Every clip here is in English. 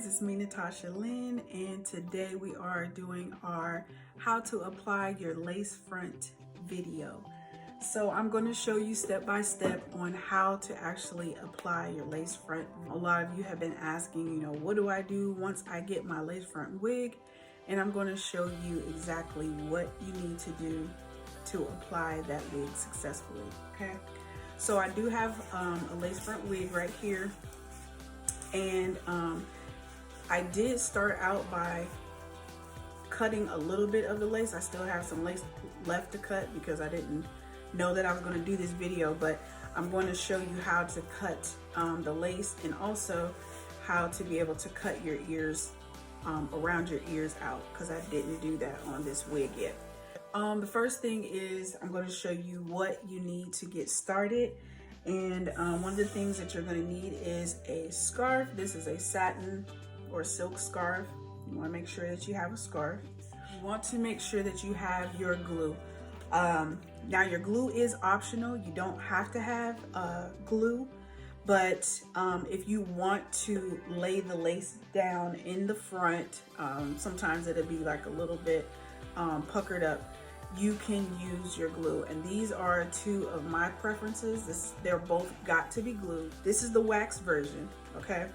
it's me, Natasha Lynn, and today we are doing our how to apply your lace front video. So I'm going to show you step by step on how to actually apply your lace front. A lot of you have been asking, what do I do once I get my lace front wig? And I'm going to show you exactly what you need to do to apply that wig successfully, okay? So I do have a lace front wig right here. And I did start out by cutting a little bit of the lace. I still have some lace left to cut because I didn't know that I was going to do this video, but I'm going to show you how to cut the lace and also how to be able to cut your ears around your ears out, because I didn't do that on this wig yet. The first thing is I'm going to show you what you need to get started. And one of the things that you're going to need is a scarf. This is a satin or silk scarf. You want to make sure that you have a scarf. You want to make sure that you have your glue. Now your glue is optional. You don't have to have glue, but if you want to lay the lace down in the front, sometimes it'll be like a little bit puckered up. You can use your glue, and these are two of my preferences. They're both got to be glued. This is the wax version, okay?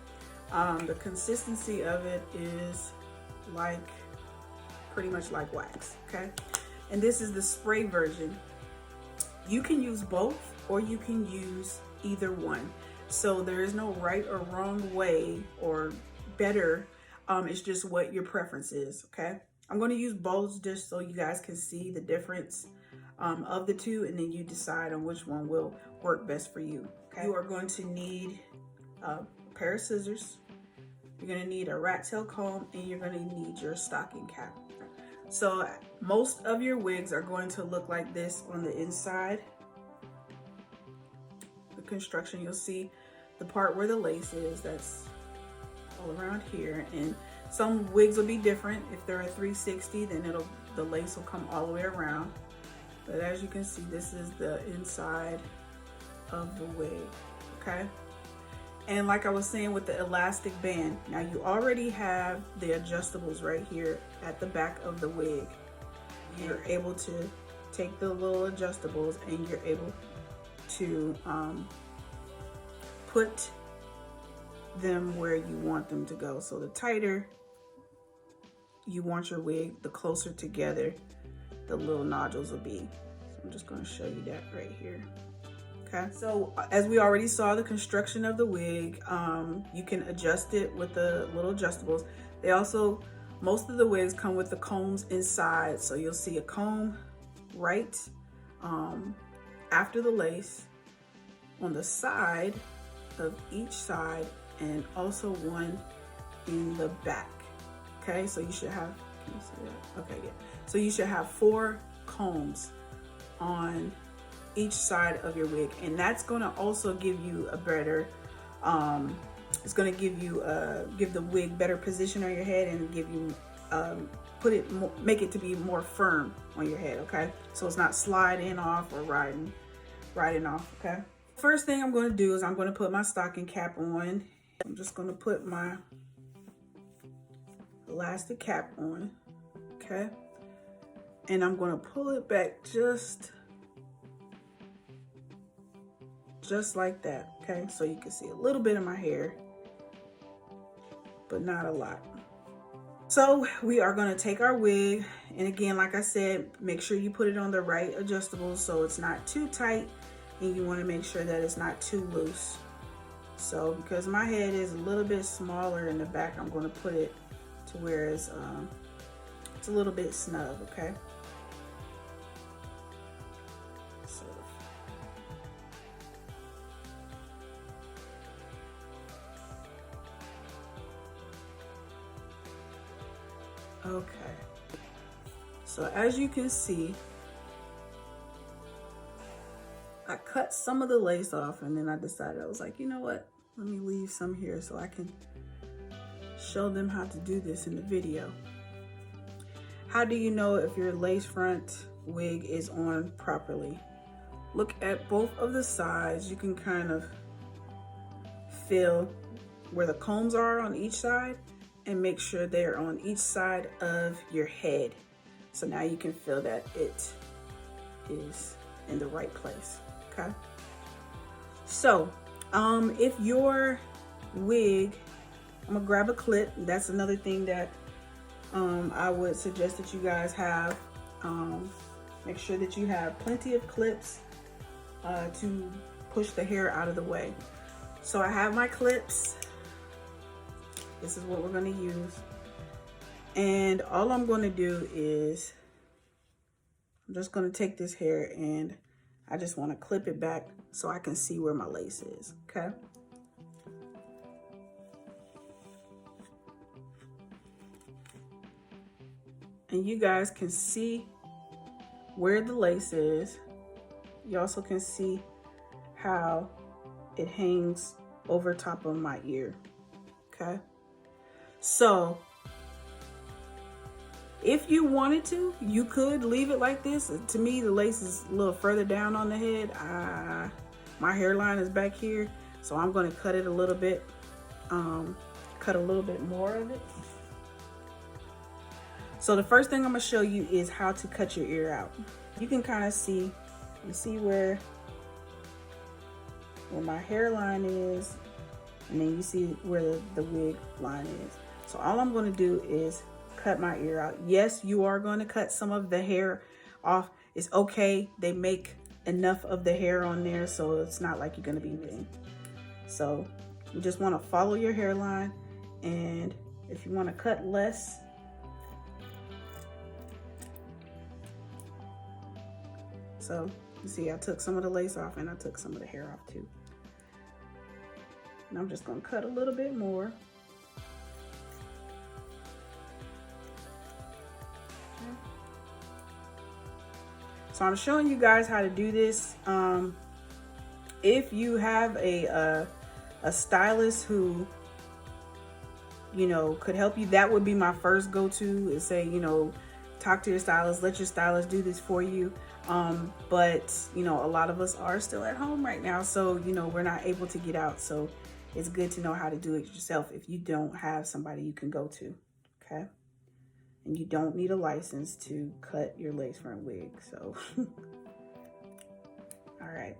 The consistency of it is like pretty much like wax, okay? And this is the spray version. You can use both, or you can use either one. So there is no right or wrong way or better. It's just what your preference is, okay? I'm going to use both just so you guys can see the difference of the two, and then you decide on which one will work best for you. Okay? You are going to need a pair of scissors. You're going to need a rat tail comb, and you're going to need your stocking cap. So most of your wigs are going to look like this on the inside. The construction, you'll see the part where the lace is, that's all around here. And some wigs will be different. If they're a 360, then the lace will come all the way around. But as you can see, this is the inside of the wig, okay? And like I was saying with the elastic band, now you already have the adjustables right here at the back of the wig. You're able to take the little adjustables and you're able to put them where you want them to go. So the tighter you want your wig, the closer together the little nodules will be. So I'm just going to show you that right here. Okay, so as we already saw the construction of the wig, you can adjust it with the little adjustables. They also, most of the wigs come with the combs inside, so you'll see a comb right after the lace on the side of each side, and also one in the back. Okay, so you should have, can you see that? Okay, yeah. So you should have 4 combs on each side of your wig, and that's going to also give you a better, it's going to give you, give the wig better position on your head, and give you, make it to be more firm on your head, okay? So it's not sliding off or riding off, okay? First thing I'm going to do is I'm going to put my stocking cap on. I'm just going to put my elastic cap on, okay? And I'm going to pull it back just like that, okay? So you can see a little bit of my hair, but not a lot. So we are going to take our wig, and again, like I said, make sure you put it on the right adjustables so it's not too tight, and you want to make sure that it's not too loose. So because my head is a little bit smaller in the back, I'm going to put it to where it's a little bit snug, okay? So okay, so as you can see, I cut some of the lace off, and then I decided, I was like, you know what, let me leave some here so I can show them how to do this in the video. How do you know if your lace front wig is on properly? Look at both of the sides. You can kind of feel where the combs are on each side, and make sure they're on each side of your head. So now you can feel that it is in the right place, okay? So, if your wig, I'm gonna grab a clip. That's another thing that I would suggest that you guys have. Make sure that you have plenty of clips to push the hair out of the way. So I have my clips. This is what we're gonna use. And all I'm gonna do is, I'm just gonna take this hair and I just wanna clip it back so I can see where my lace is, okay? And you guys can see where the lace is. You also can see how it hangs over top of my ear, okay? So if you wanted to, you could leave it like this. To me, the lace is a little further down on the head. My hairline is back here, so I'm gonna cut it a little bit, cut a little bit more of it. So the first thing I'm gonna show you is how to cut your ear out. You can kind of see, you see where my hairline is, and then you see where the wig line is. So all I'm gonna do is cut my ear out. Yes, you are gonna cut some of the hair off. It's okay, they make enough of the hair on there, so it's not like you're gonna be missing. So you just wanna follow your hairline, and if you wanna cut less, so you see I took some of the lace off and I took some of the hair off too. And I'm just gonna cut a little bit more. Okay. So I'm showing you guys how to do this. If you have a stylist who, you know, could help you, that would be my first go-to, is say, you know, talk to your stylist, let your stylist do this for you. But you know, a lot of us are still at home right now, so you know, we're not able to get out, so it's good to know how to do it yourself if you don't have somebody you can go to, okay? And you don't need a license to cut your lace front wig, so. All right,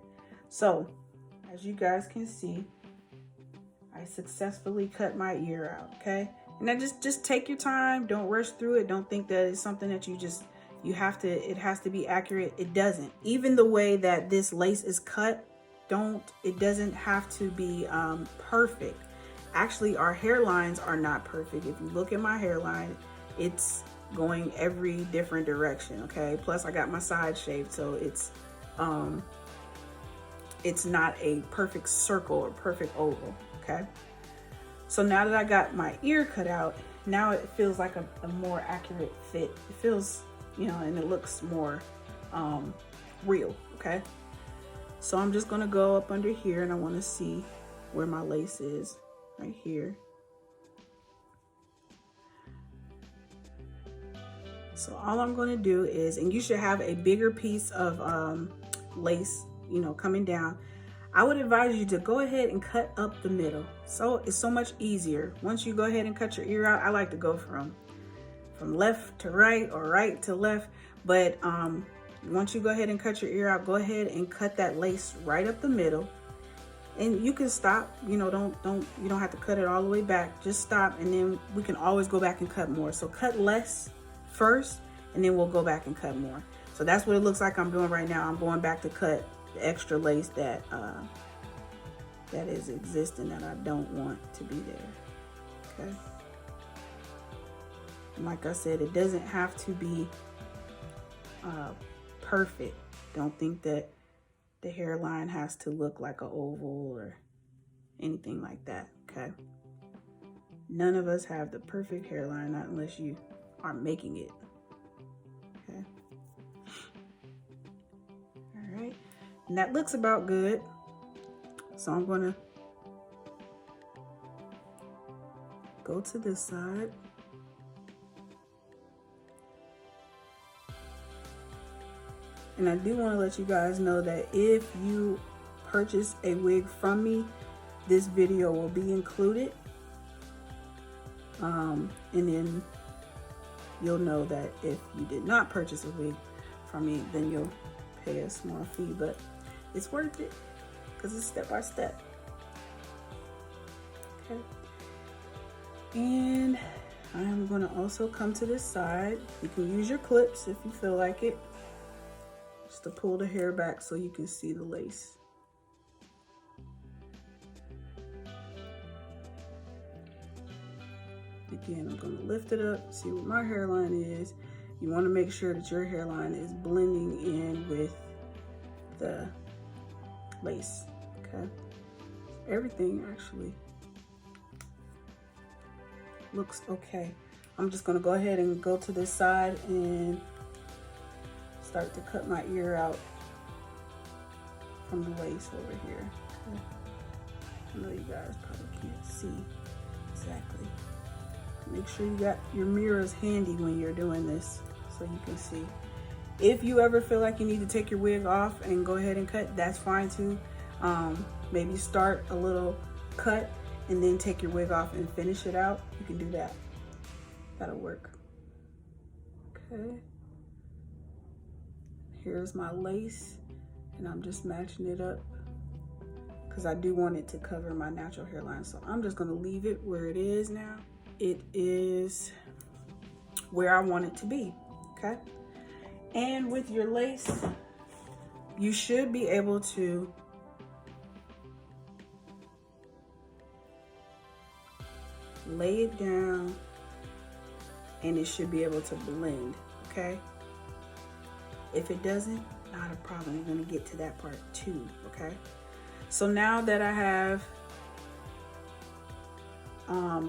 so as you guys can see, I successfully cut my ear out, okay? And then just take your time, don't rush through it. Don't think that it's something that you have to, it has to be accurate. It doesn't. Even the way that this lace is cut, it doesn't have to be perfect. Actually, our hairlines are not perfect. If you look at my hairline, it's going every different direction, okay? Plus I got my side shaved, so it's not a perfect circle or perfect oval, okay? So now that I got my ear cut out, now it feels like a more accurate fit. It feels, you know, and it looks more real, okay? So I'm just gonna go up under here and I wanna see where my lace is, right here. So all I'm gonna do is, and you should have a bigger piece of lace, you know, coming down. I would advise you to go ahead and cut up the middle. So it's so much easier. Once you go ahead and cut your ear out, I like to go from left to right or right to left. But once you go ahead and cut your ear out, go ahead and cut that lace right up the middle. And you can stop, you know, you don't have to cut it all the way back. Just stop, and then we can always go back and cut more. So cut less first, and then we'll go back and cut more. So that's what it looks like I'm doing right now. I'm going back to cut the extra lace that is existing that I don't want to be there, okay? And like I said, it doesn't have to be perfect. Don't think that the hairline has to look like an oval or anything like that, okay? None of us have the perfect hairline, not unless you are making it, okay? All right, and that looks about good. So I'm gonna go to this side. And I do want to let you guys know that if you purchase a wig from me, this video will be included. And then you'll know that if you did not purchase a wig from me, then you'll pay a small fee, but it's worth it because it's step by step. Okay. And I'm gonna also come to this side. You can use your clips if you feel like it, just to pull the hair back so you can see the lace. Again, I'm going to lift it up, see what my hairline is. You want to make sure that your hairline is blending in with the lace, okay? Everything actually looks okay. I'm just going to go ahead and go to this side and start to cut my ear out from the lace over here. Okay? I know you guys probably can't see exactly. Make sure you got your mirrors handy when you're doing this so you can see. If you ever feel like you need to take your wig off and go ahead and cut, that's fine too. Maybe start a little cut and then take your wig off and finish it out. You can do that. That'll work. Okay. Here's my lace, and I'm just matching it up because I do want it to cover my natural hairline. So I'm just gonna leave it where it is now. It is where I want it to be, okay? And with your lace, you should be able to lay it down and it should be able to blend, okay? If it doesn't, not a problem. We're gonna get to that part too, okay? So now that I have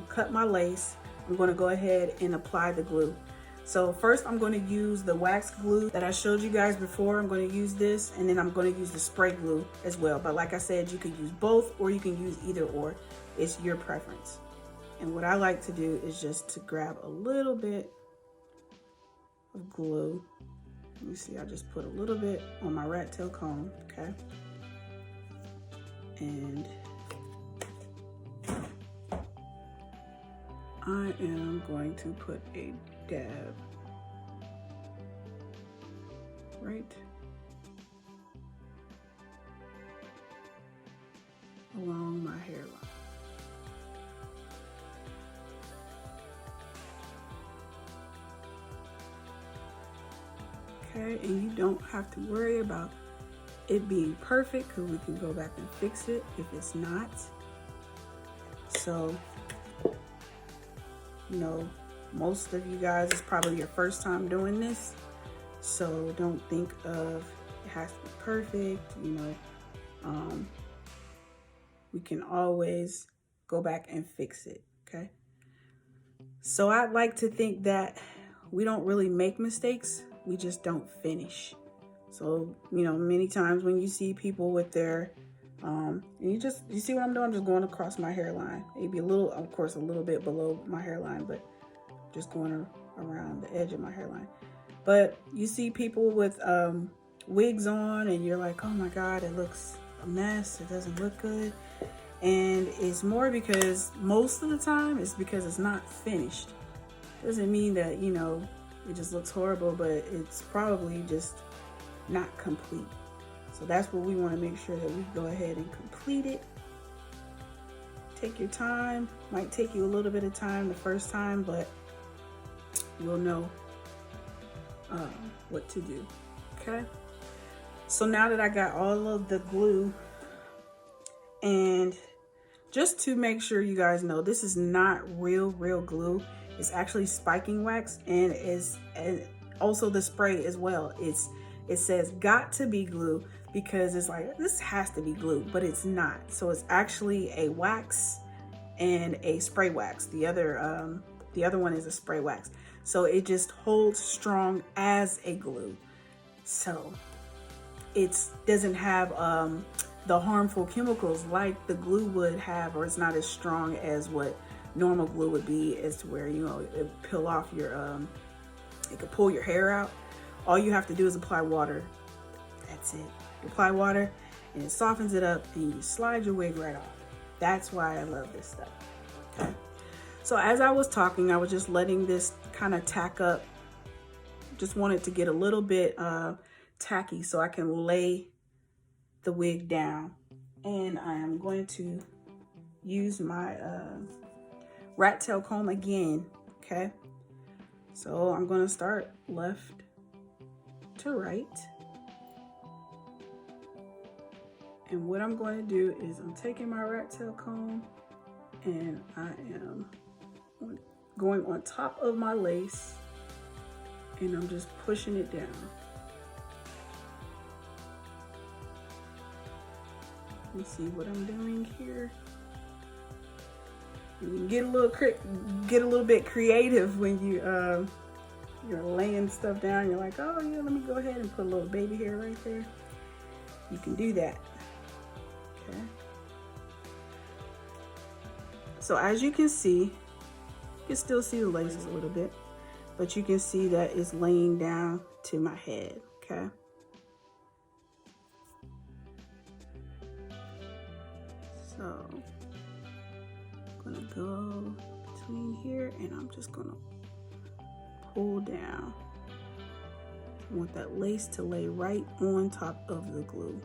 cut my lace, I'm going to go ahead and apply the glue. So first I'm going to use the wax glue that I showed you guys before. I'm going to use this, and then I'm going to use the spray glue as well. But like I said, you could use both or you can use either or. It's your preference. And what I like to do is just to grab a little bit of glue. Let me see, I just put a little bit on my rat tail comb, okay? And I am going to put a dab right along my hairline. Okay, and you don't have to worry about it being perfect because we can go back and fix it if it's not. So, you know, most of you guys, it's probably your first time doing this. So don't think of it has to be perfect, you know. We can always go back and fix it, okay? So I'd like to think that we don't really make mistakes, we just don't finish. So, you know, many times when you see people with their, you see what I'm doing? I'm just going across my hairline. Maybe a little, of course, a little bit below my hairline, but just going around the edge of my hairline. But you see people with wigs on and you're like, oh my God, it looks a mess. It doesn't look good. And it's more because most of the time it's because it's not finished. Doesn't mean that, you know, it just looks horrible, but it's probably just not complete. So that's what we want to make sure that we go ahead and complete it. Take your time. Might take you a little bit of time the first time, but you'll know what to do. Okay. So now that I got all of the glue, and just to make sure you guys know, this is not real glue. It's actually spiking wax, and also the spray as well. It says got to be glue because it's like, this has to be glue, but it's not. So it's actually a wax and a spray wax. The other one is a spray wax. So it just holds strong as a glue. So it doesn't have the harmful chemicals like the glue would have, or it's not as strong as what normal glue would be, as to where, you know, it peel off your, it could pull your hair out. All you have to do is apply water. That's it. You apply water and it softens it up and you slide your wig right off. That's why I love this stuff. Okay. So as I was talking, I was just letting this kind of tack up. Just want it to get a little bit tacky so I can lay the wig down. And I am going to use my rat tail comb again, okay? So I'm gonna start left to right. And what I'm going to do is I'm taking my rat tail comb and I am going on top of my lace and I'm just pushing it down. You see what I'm doing here? You get a little bit creative when you're laying stuff down. You're like, oh yeah, let me go ahead and put a little baby hair right there. You can do that. Okay. So as you can see, you can still see the laces a little bit, but you can see that it's laying down to my head. Okay. So I'm gonna go between here and I'm just gonna pull down. I want that lace to lay right on top of the glue.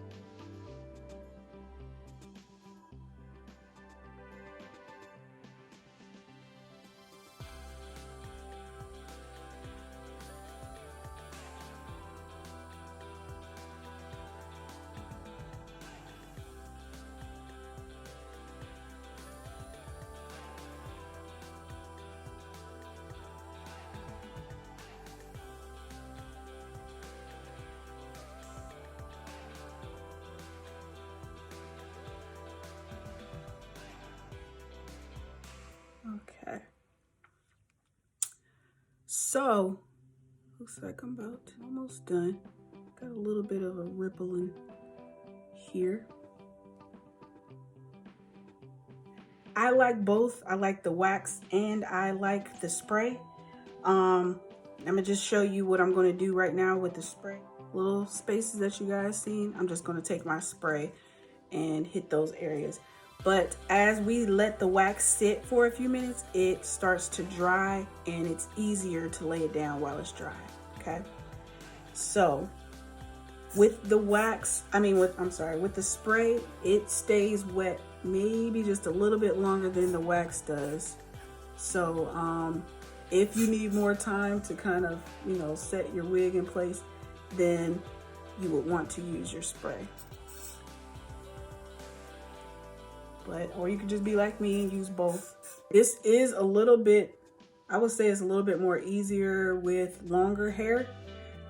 Okay. So, looks like I'm about almost done. Got a little bit of a ripple in here. I like both. I like the wax and I like the spray. I'm gonna just show you what I'm gonna do right now with the spray. Little spaces that you guys seen, I'm just gonna take my spray and hit those areas. But as we let the wax sit for a few minutes, it starts to dry and it's easier to lay it down while it's dry, okay? So with the wax, with the spray, it stays wet maybe just a little bit longer than the wax does. So if you need more time to kind of, set your wig in place, then you would want to use your spray. Or you could just be like me and use both. This is a little bit, I would say it's a little bit more easier with longer hair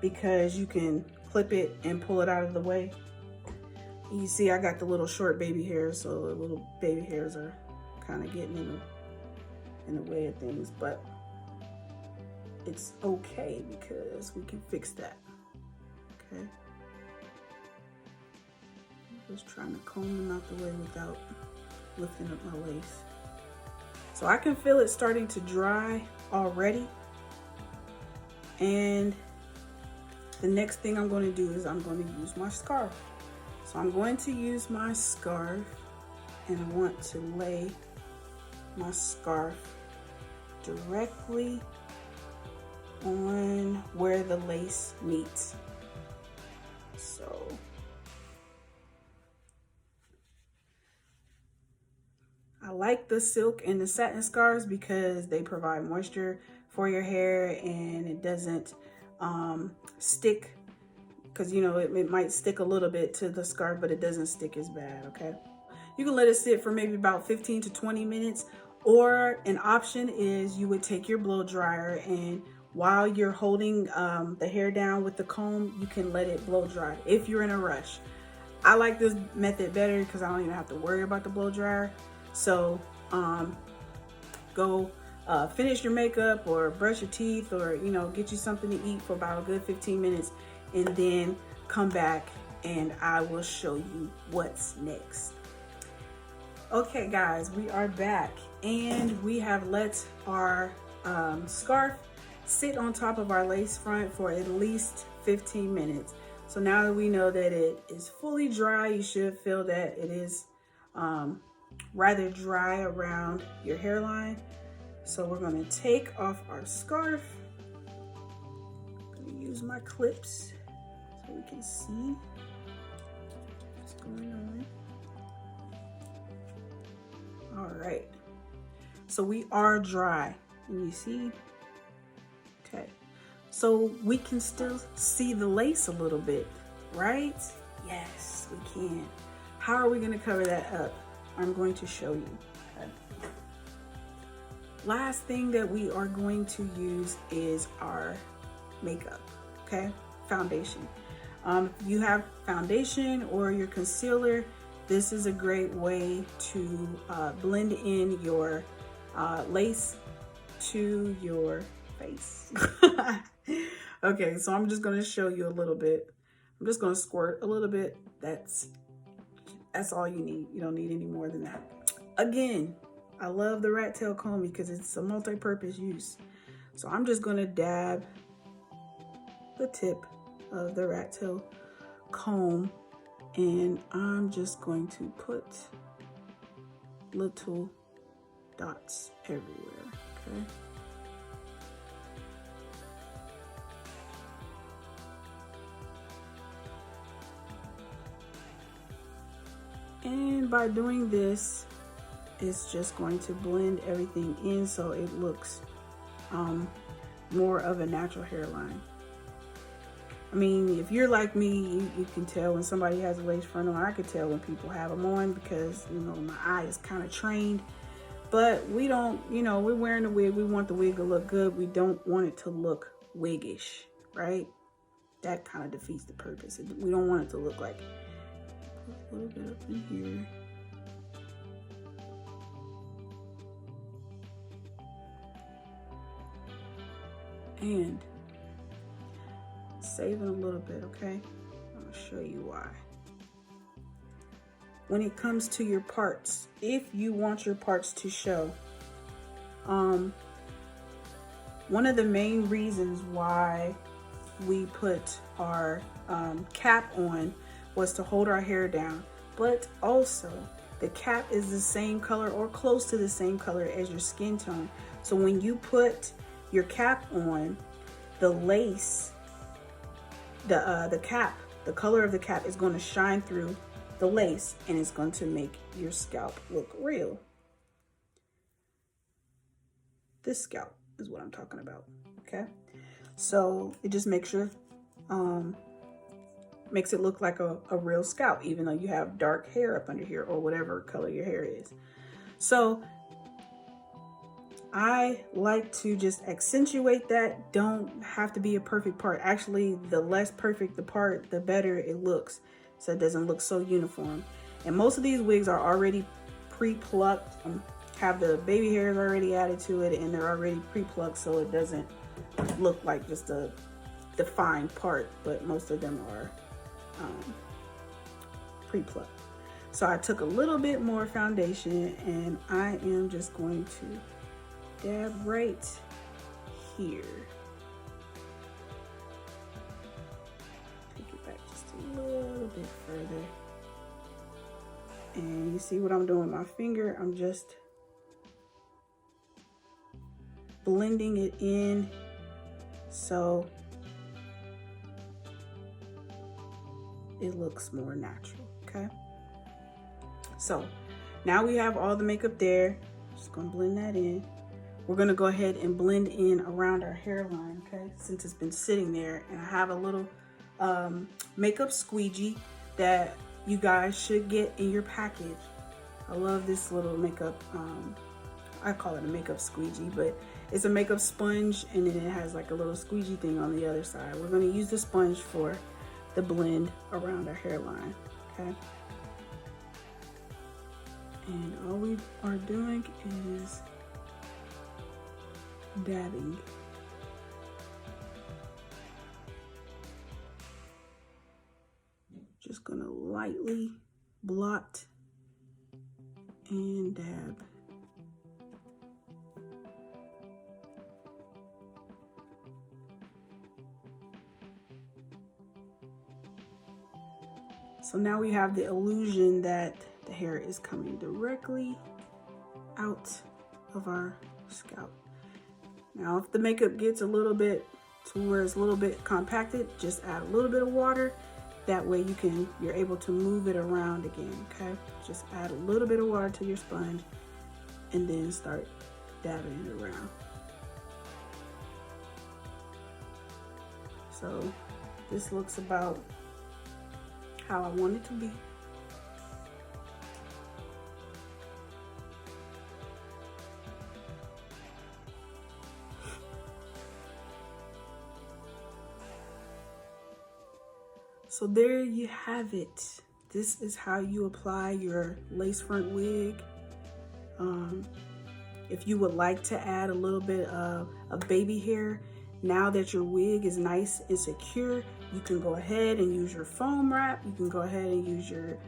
because you can clip it and pull it out of the way. You see, I got the little short baby hairs, so the little baby hairs are kind of getting in the way of things, but it's okay because we can fix that, okay? I'm just trying to comb them out the way without lifting up my lace. So I can feel it starting to dry already. And the next thing I'm going to do is I'm going to use my scarf. So I'm going to use my scarf and I want to lay my scarf directly on where the lace meets. So I like the silk and the satin scarves because they provide moisture for your hair and it doesn't stick, because it might stick a little bit to the scarf, but it doesn't stick as bad, okay? You can let it sit for maybe about 15 to 20 minutes, or an option is you would take your blow dryer and while you're holding the hair down with the comb, you can let it blow dry if you're in a rush. I like this method better because I don't even have to worry about the blow dryer. So go finish your makeup or brush your teeth or get you something to eat for about a good 15 minutes and then come back and I will show you what's next. Okay guys, we are back and we have let our scarf sit on top of our lace front for at least 15 minutes. So now that we know that it is fully dry, you should feel that it is rather dry around your hairline. So we're gonna take off our scarf. I'm gonna use my clips so we can see what's going on. All right, so we are dry, and you see, okay. So we can still see the lace a little bit, right? Yes, we can. How are we gonna cover that up? I'm going to show you. Okay. Last thing that we are going to use is our makeup, okay? Foundation. If you have foundation or your concealer, this is a great way to blend in your lace to your face. Okay, so I'm just gonna show you a little bit. I'm just gonna squirt a little bit. That's all you need. You don't need any more than that. Again, I love the rat tail comb because it's a multi-purpose use. So I'm just gonna dab the tip of the rat tail comb, and I'm just going to put little dots everywhere, okay? And by doing this, it's just going to blend everything in so it looks more of a natural hairline. I mean, if you're like me, you can tell when somebody has a lace front on. I could tell when people have them on because, you know, my eye is kind of trained. But we don't, you know, we're wearing a wig. We want the wig to look good. We don't want it to look wiggish, right? That kind of defeats the purpose. We don't want it to look like a little bit up in here. And saving a little bit, okay? I'm gonna show you why. When it comes to your parts, if you want your parts to show, one of the main reasons why we put our cap on was to hold our hair down, but also the cap is the same color or close to the same color as your skin tone. So when you put your cap on, the lace, the cap, the color of the cap is going to shine through the lace, and it's going to make your scalp look real. This scalp is what I'm talking about, okay? So it just makes it look like a real scalp, even though you have dark hair up under here or whatever color your hair is. So I like to just accentuate that. Don't have to be a perfect part. Actually, the less perfect the part, the better it looks, so it doesn't look so uniform. And most of these wigs are already pre-plucked, have the baby hairs already added to it, and they're already pre-plucked, so it doesn't look like just a defined part, but most of them are pre-plucked. So I took a little bit more foundation, and I am just going to dab right here. Take it back just a little bit further. And you see what I'm doing with my finger? I'm just blending it in so it looks more natural, okay? So now we have all the makeup there. Just gonna blend that in. We're gonna go ahead and blend in around our hairline, okay? Since it's been sitting there, and I have a little makeup squeegee that you guys should get in your package. I love this little makeup, I call it a makeup squeegee, but it's a makeup sponge, and then it has like a little squeegee thing on the other side. We're gonna use the sponge for the blend around our hairline, okay? And all we are doing is dabbing. Just gonna lightly blot and dab. So now we have the illusion that the hair is coming directly out of our scalp. Now, if the makeup gets a little bit to where it's a little bit compacted, just add a little bit of water. That way you're able to move it around again, okay? Just add a little bit of water to your sponge and then start dabbing it around. So this looks about how I want it to be. So there you have it. This is how you apply your lace front wig. If you would like to add a little bit of baby hair, now that your wig is nice and secure, you can go ahead and use your foam wrap. You can go ahead and use your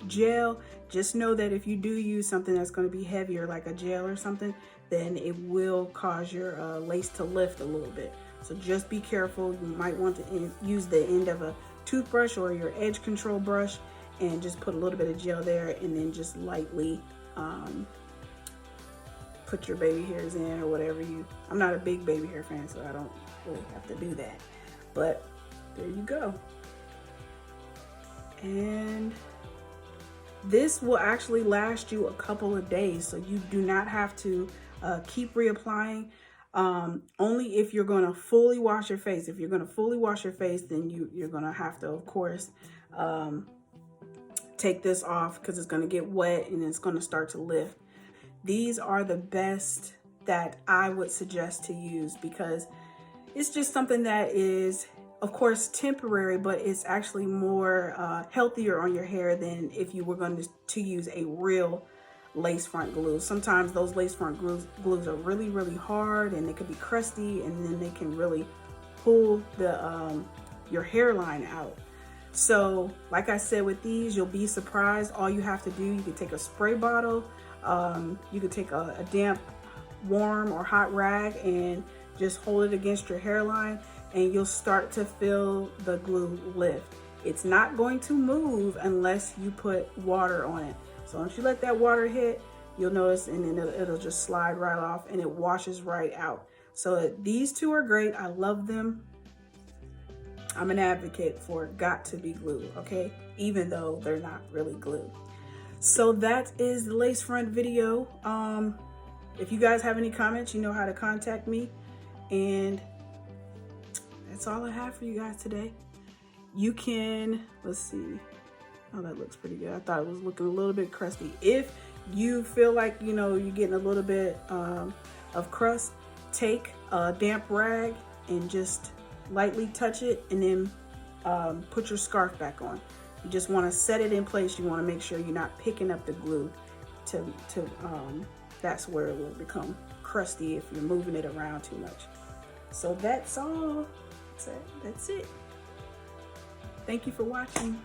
gel. Just know that if you do use something that's going to be heavier, like a gel or something, then it will cause your lace to lift a little bit. So just be careful. You might want to use the end of a toothbrush or your edge control brush and just put a little bit of gel there, and then just lightly put your baby hairs in or whatever I'm not a big baby hair fan, so I don't really have to do that, but there you go. And this will actually last you a couple of days, so you do not have to keep reapplying. Only if you're going to fully wash your face. If you're going to fully wash your face, then you're going to have to, of course, take this off, because it's going to get wet and it's going to start to lift. These are the best that I would suggest to use, because it's just something that is, of course, temporary, but it's actually more healthier on your hair than if you were going to use a real lace front glue. Sometimes those lace front glues are really, really hard, and they could be crusty, and then they can really pull your hairline out. So like I said, with these, you'll be surprised. All you have to do, you can take a spray bottle, you could take a damp, warm or hot rag and just hold it against your hairline, and you'll start to feel the glue lift. It's not going to move unless you put water on it. So once you let that water hit, you'll notice, and then it'll just slide right off, and it washes right out. So these two are great. I love them. I'm an advocate for got to be glue, okay? Even though they're not really glue. So that is the lace front video. If you guys have any comments, you know how to contact me. And that's all I have for you guys today. You can, let's see. Oh, that looks pretty good. I thought it was looking a little bit crusty. If you feel like, you're getting a little bit of crust, take a damp rag and just lightly touch it, and then put your scarf back on. You just want to set it in place. You want to make sure you're not picking up the glue that's where it will become crusty if you're moving it around too much. So that's all. That's it. Thank you for watching.